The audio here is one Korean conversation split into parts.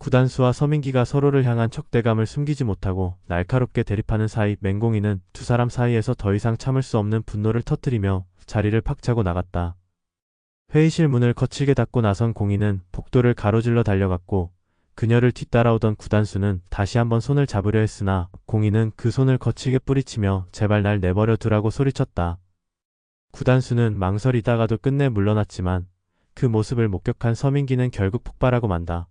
구단수와 서민기가 서로를 향한 척대감을 숨기지 못하고 날카롭게 대립하는 사이 맹공이는 두 사람 사이에서 더 이상 참을 수 없는 분노를 터뜨리며 자리를 팍차고 나갔다. 회의실 문을 거칠게 닫고 나선 공인은 복도를 가로질러 달려갔고 그녀를 뒤따라오던 구단수는 다시 한번 손을 잡으려 했으나 공인은 그 손을 거칠게 뿌리치며 제발 날 내버려 두라고 소리쳤다. 구단수는 망설이다가도 끝내 물러났지만 그 모습을 목격한 서민기는 결국 폭발하고 만다.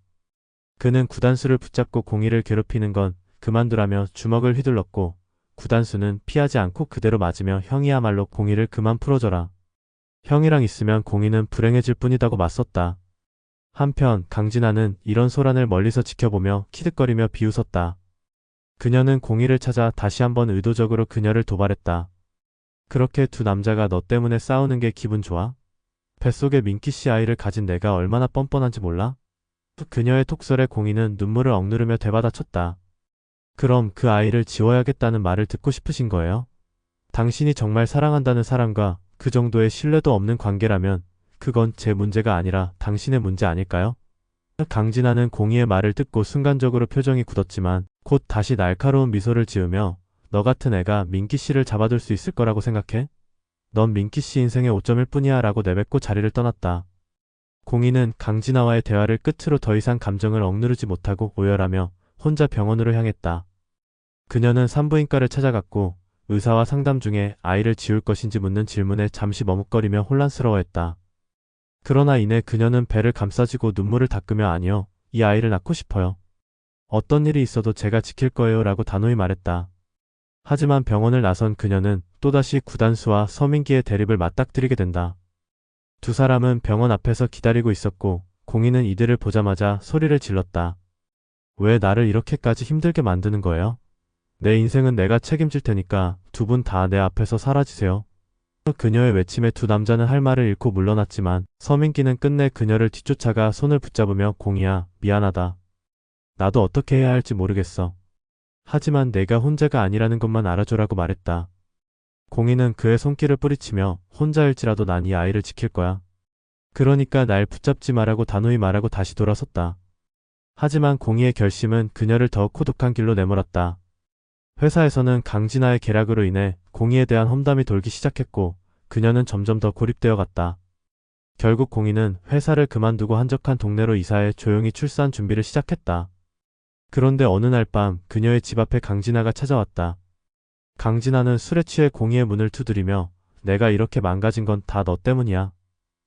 그는 구단수를 붙잡고 공이를 괴롭히는 건 그만두라며 주먹을 휘둘렀고 구단수는 피하지 않고 그대로 맞으며 형이야말로 공이를 그만 풀어줘라. 형이랑 있으면 공이는 불행해질 뿐이다고 맞섰다. 한편 강진아는 이런 소란을 멀리서 지켜보며 키득거리며 비웃었다. 그녀는 공이를 찾아 다시 한번 의도적으로 그녀를 도발했다. 그렇게 두 남자가 너 때문에 싸우는 게 기분 좋아? 뱃속에 민키씨 아이를 가진 내가 얼마나 뻔뻔한지 몰라? 그녀의 톡설에 공이는 눈물을 억누르며 되받아쳤다. 그럼 그 아이를 지워야겠다는 말을 듣고 싶으신 거예요? 당신이 정말 사랑한다는 사람과 그 정도의 신뢰도 없는 관계라면 그건 제 문제가 아니라 당신의 문제 아닐까요? 강진아는 공이의 말을 듣고 순간적으로 표정이 굳었지만 곧 다시 날카로운 미소를 지으며 너 같은 애가 민키씨를 잡아둘 수 있을 거라고 생각해? 넌 민키씨 인생의 오점일 뿐이야 라고 내뱉고 자리를 떠났다. 공인은 강진아와의 대화를 끝으로 더 이상 감정을 억누르지 못하고 오열하며 혼자 병원으로 향했다. 그녀는 산부인과를 찾아갔고 의사와 상담 중에 아이를 지울 것인지 묻는 질문에 잠시 머뭇거리며 혼란스러워했다. 그러나 이내 그녀는 배를 감싸쥐고 눈물을 닦으며 아니요, 이 아이를 낳고 싶어요. 어떤 일이 있어도 제가 지킬 거예요 라고 단호히 말했다. 하지만 병원을 나선 그녀는 또다시 구단수와 서민기의 대립을 맞닥뜨리게 된다. 두 사람은 병원 앞에서 기다리고 있었고 공인은 이들을 보자마자 소리를 질렀다. 왜 나를 이렇게까지 힘들게 만드는 거예요? 내 인생은 내가 책임질 테니까 두 분 다 내 앞에서 사라지세요. 그녀의 외침에 두 남자는 할 말을 잃고 물러났지만 서민기는 끝내 그녀를 뒤쫓아가 손을 붙잡으며 공이야, 미안하다. 나도 어떻게 해야 할지 모르겠어. 하지만 내가 혼자가 아니라는 것만 알아줘라고 말했다. 공인은 그의 손길을 뿌리치며 혼자일지라도 난 이 아이를 지킬 거야. 그러니까 날 붙잡지 말라고 단호히 말하고 다시 돌아섰다. 하지만 공이의 결심은 그녀를 더욱 고독한 길로 내몰았다. 회사에서는 강진아의 계략으로 인해 공이에 대한 험담이 돌기 시작했고 그녀는 점점 더 고립되어 갔다. 결국 공이는 회사를 그만두고 한적한 동네로 이사해 조용히 출산 준비를 시작했다. 그런데 어느 날 밤 그녀의 집 앞에 강진아가 찾아왔다. 강진아는 술에 취해 공이의 문을 두드리며 내가 이렇게 망가진 건 다 너 때문이야.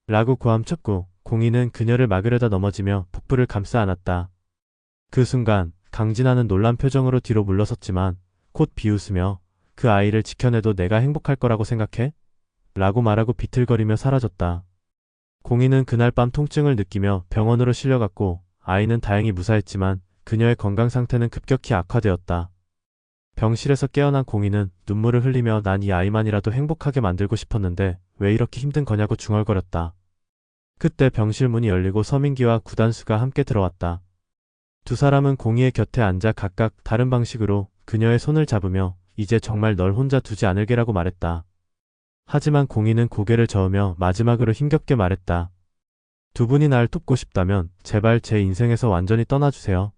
라고 고함쳤고 공이는 그녀를 막으려다 넘어지며 복부를 감싸 안았다. 그 순간 강진아는 놀란 표정으로 뒤로 물러섰지만 곧 비웃으며 그 아이를 지켜내도 내가 행복할 거라고 생각해? 라고 말하고 비틀거리며 사라졌다. 공이는 그날 밤 통증을 느끼며 병원으로 실려갔고 아이는 다행히 무사했지만 그녀의 건강 상태는 급격히 악화되었다. 병실에서 깨어난 공이는 눈물을 흘리며 난 이 아이만이라도 행복하게 만들고 싶었는데 왜 이렇게 힘든 거냐고 중얼거렸다. 그때 병실 문이 열리고 서민기와 구단수가 함께 들어왔다. 두 사람은 공이의 곁에 앉아 각각 다른 방식으로 그녀의 손을 잡으며 이제 정말 널 혼자 두지 않을게라고 말했다. 하지만 공이는 고개를 저으며 마지막으로 힘겹게 말했다. 두 분이 날 돕고 싶다면 제발 제 인생에서 완전히 떠나주세요.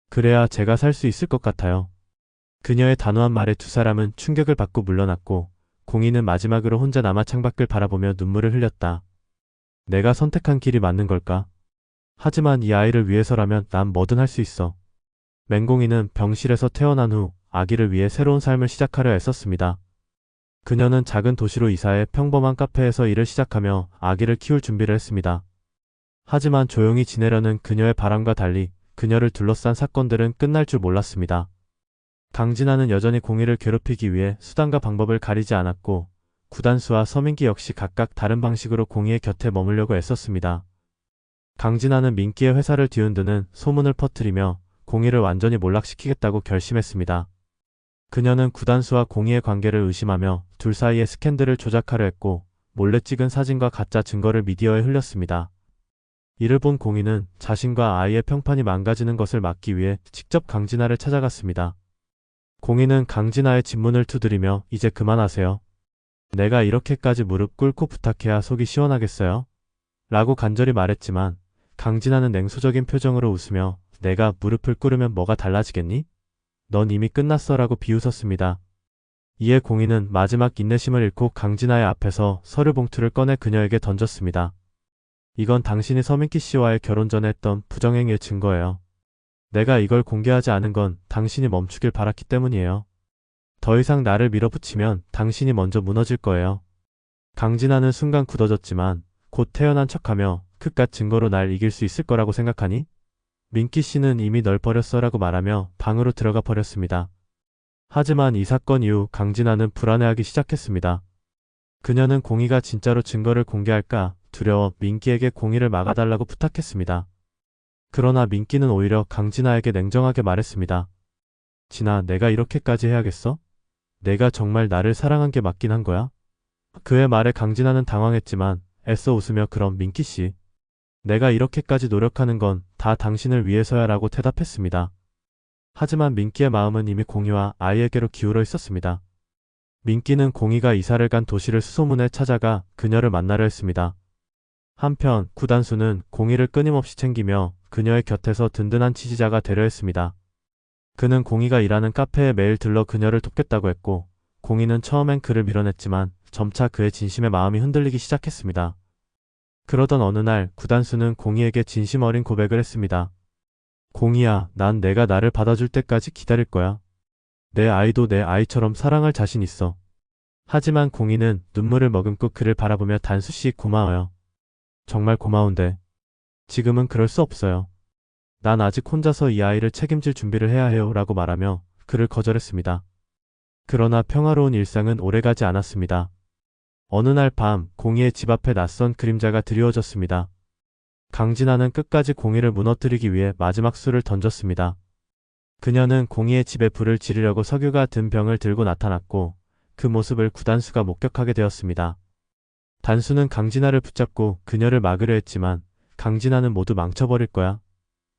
그래야 제가 살 수 있을 것 같아요. 그녀의 단호한 말에 두 사람은 충격을 받고 물러났고 공이는 마지막으로 혼자 남아 창밖을 바라보며 눈물을 흘렸다. 내가 선택한 길이 맞는 걸까? 하지만 이 아이를 위해서라면 난 뭐든 할 수 있어. 맹공이는 병실에서 태어난 후 아기를 위해 새로운 삶을 시작하려 애썼습니다. 그녀는 작은 도시로 이사해 평범한 카페에서 일을 시작하며 아기를 키울 준비를 했습니다. 하지만 조용히 지내려는 그녀의 바람과 달리 그녀를 둘러싼 사건들은 끝날 줄 몰랐습니다. 강진아는 여전히 공이를 괴롭히기 위해 수단과 방법을 가리지 않았고 구단수와 서민기 역시 각각 다른 방식으로 공이의 곁에 머물려고 애썼습니다. 강진아는 민기의 회사를 뒤흔드는 소문을 퍼뜨리며 공이를 완전히 몰락시키겠다고 결심했습니다. 그녀는 구단수와 공이의 관계를 의심하며 둘 사이의 스캔들을 조작하려 했고 몰래 찍은 사진과 가짜 증거를 미디어에 흘렸습니다. 이를 본 공이는 자신과 아이의 평판이 망가지는 것을 막기 위해 직접 강진아를 찾아갔습니다. 공이는 강진아의 집문을 두드리며 이제 그만하세요. 내가 이렇게까지 무릎 꿇고 부탁해야 속이 시원하겠어요? 라고 간절히 말했지만 강진아는 냉소적인 표정으로 웃으며 내가 무릎을 꿇으면 뭐가 달라지겠니? 넌 이미 끝났어 라고 비웃었습니다. 이에 공희는 마지막 인내심을 잃고 강진아의 앞에서 서류 봉투를 꺼내 그녀에게 던졌습니다. 이건 당신이 서민기 씨와의 결혼 전에 했던 부정행위의 증거예요. 내가 이걸 공개하지 않은 건 당신이 멈추길 바랐기 때문이에요. 더 이상 나를 밀어붙이면 당신이 먼저 무너질 거예요. 강진아는 순간 굳어졌지만 곧 태연한 척하며 그깟 증거로 날 이길 수 있을 거라고 생각하니? 민기 씨는 이미 널 버렸어라고 말하며 방으로 들어가 버렸습니다. 하지만 이 사건 이후 강진아는 불안해하기 시작했습니다. 그녀는 공희가 진짜로 증거를 공개할까 두려워 민기에게 공희를 막아달라고 부탁했습니다. 그러나 민기는 오히려 강진아에게 냉정하게 말했습니다. 진아, 내가 이렇게까지 해야겠어? 내가 정말 나를 사랑한 게 맞긴 한 거야? 그의 말에 강진아는 당황했지만 애써 웃으며 그럼 민기 씨, 내가 이렇게까지 노력하는 건 다 당신을 위해서야 라고 대답했습니다. 하지만 민기의 마음은 이미 공희와 아이에게로 기울어 있었습니다. 민기는 공희가 이사를 간 도시를 수소문해 찾아가 그녀를 만나려 했습니다. 한편 구단수는 공희를 끊임없이 챙기며 그녀의 곁에서 든든한 지지자가 되려 했습니다. 그는 공희가 일하는 카페에 매일 들러 그녀를 돕겠다고 했고 공희는 처음엔 그를 밀어냈지만 점차 그의 진심의 마음이 흔들리기 시작했습니다. 그러던 어느 날 구단수는 공희에게 진심 어린 고백을 했습니다. 공희야, 난 내가 나를 받아줄 때까지 기다릴 거야. 내 아이도 내 아이처럼 사랑할 자신 있어. 하지만 공희는 눈물을 머금고 그를 바라보며 단수씨 고마워요. 정말 고마운데 지금은 그럴 수 없어요. 난 아직 혼자서 이 아이를 책임질 준비를 해야 해요 라고 말하며 그를 거절했습니다. 그러나 평화로운 일상은 오래가지 않았습니다. 어느 날 밤 공희의 집 앞에 낯선 그림자가 드리워졌습니다. 강진아는 끝까지 공희를 무너뜨리기 위해 마지막 수를 던졌습니다. 그녀는 공희의 집에 불을 지르려고 석유가 든 병을 들고 나타났고 그 모습을 구단수가 목격하게 되었습니다. 단수는 강진아를 붙잡고 그녀를 막으려 했지만 강진아는 모두 망쳐버릴 거야.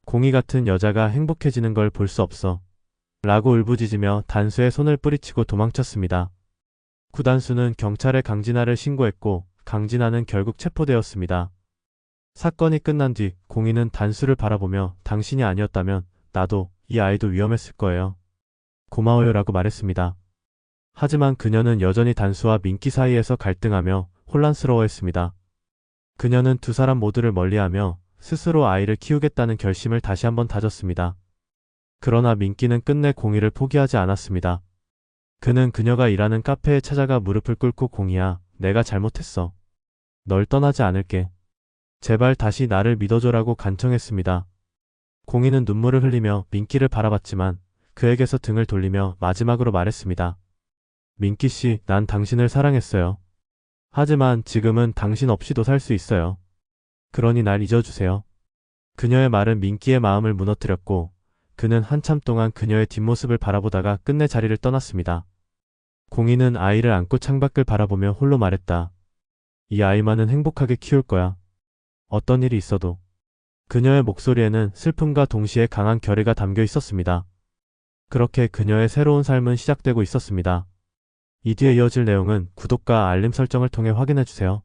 공희 같은 여자가 행복해지는 걸 볼 수 없어. 라고 울부짖으며 단수의 손을 뿌리치고 도망쳤습니다. 구단수는 경찰에 강진아를 신고했고 강진아는 결국 체포되었습니다. 사건이 끝난 뒤 공희는 단수를 바라보며 당신이 아니었다면 나도 이 아이도 위험했을 거예요. 고마워요 라고 말했습니다. 하지만 그녀는 여전히 단수와 민기 사이에서 갈등하며 혼란스러워했습니다. 그녀는 두 사람 모두를 멀리하며 스스로 아이를 키우겠다는 결심을 다시 한번 다졌습니다. 그러나 민기는 끝내 공희를 포기하지 않았습니다. 그는 그녀가 일하는 카페에 찾아가 무릎을 꿇고 공희야, 내가 잘못했어. 널 떠나지 않을게. 제발 다시 나를 믿어줘라고 간청했습니다. 공희는 눈물을 흘리며 민기를 바라봤지만 그에게서 등을 돌리며 마지막으로 말했습니다. 민기 씨, 난 당신을 사랑했어요. 하지만 지금은 당신 없이도 살 수 있어요. 그러니 날 잊어주세요. 그녀의 말은 민기의 마음을 무너뜨렸고 그는 한참 동안 그녀의 뒷모습을 바라보다가 끝내 자리를 떠났습니다. 공희는 아이를 안고 창밖을 바라보며 홀로 말했다. 이 아이만은 행복하게 키울 거야. 어떤 일이 있어도. 그녀의 목소리에는 슬픔과 동시에 강한 결의가 담겨 있었습니다. 그렇게 그녀의 새로운 삶은 시작되고 있었습니다. 이 뒤에 이어질 내용은 구독과 알림 설정을 통해 확인해주세요.